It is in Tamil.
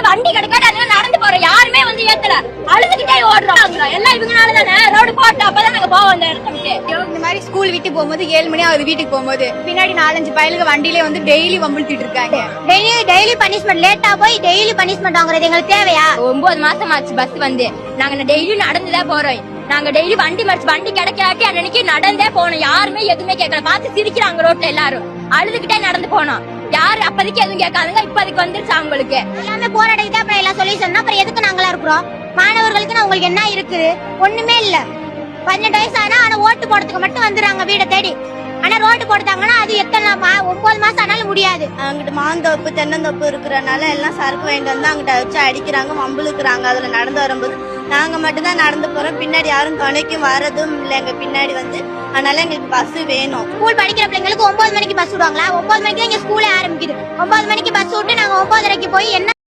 வண்டி கிடைக்காது, அதனால நடந்து போறோம். யாருமே வந்து ஏத்தல, அழுதுகிட்டே ஓடுறோம். எல்லாம் இவங்கனால தானே. ரோடு போட்டு அப்பதான் நாங்க போவோம் அந்த இடத்துக்கு. இந்த மாதிரி ஸ்கூல் விட்டு போகும்போது 7 மணி ஆகுது வீட்டுக்கு போகும்போது, பின்னாடி 4-5 பயலுக்கு வண்டியிலே வந்து டெய்லி வம்பிழுத்திட்டு இருக்காங்க. டெய்லி பனிஷ்மெண்ட், லேட்டா போய் டெய்லி பனிஷ்மெண்ட் வாங்குறது எங்களுக்கு தேவையா? 9 மாசம் ஆச்சு பஸ் வந்து. நாங்க டெய்லி நடந்துதான் போறோம். நாங்க டெய்லி வண்டி மறிச்சு வண்டி கிடைக்காக்கி அன்னைக்கு நடந்தே போனோம். யாருமே எதுவுமே கேட்கல. பார்த்து சிரிக்கிறாங்க ரோட்ல எல்லாரும். அழுதுகிட்டே நடந்து போனோம். யாரு அப்போதைக்கு எதுவும் கேட்காதுங்க. இப்ப அதுக்கு வந்துருச்சு அவங்களுக்கு. எல்லாமே போராடிட்டு அப்புறம் எல்லாம் சொல்லிச்சோம்னா அப்புறம் எதுக்கு நாங்களா இருக்கிறோம்? மாணவர்களுக்கு உங்களுக்கு என்ன இருக்கு? ஒண்ணுமே இல்ல. 12 வயசு ஆனா ஓட்டு போடுறதுக்கு மட்டும் வந்துடுறாங்க வீட தேடி. ஆனா ரோட்டு போட்டாங்கன்னா அது எத்தனை 9 மாசம் ஆனாலும் முடியாது. அங்கிட்டு மாந்தோப்பு தென்னந்தோப்பு இருக்கிறனால எல்லாம் சரக்கு வாங்கிட்டு வந்து அங்கிட்ட வச்சு அடிக்கிறாங்க, வம்புழுக்கிறாங்க. அதுல நடந்து வரும்போது நாங்க மட்டும்தான் நடந்து போறோம். பின்னாடி யாரும் துணைக்கும் வரதும் இல்லை எங்க பின்னாடி வந்து. அதனால எங்களுக்கு பஸ் வேணும். ஸ்கூல் படிக்கிற பிள்ளைங்களுக்கு 9 மணிக்கு பஸ் விடுவாங்களா? 9 மணிக்கு தான் இங்க ஸ்கூலே ஆரம்பிக்குது. 9 மணிக்கு பஸ் விட்டு நாங்க 9:30 போய் என்ன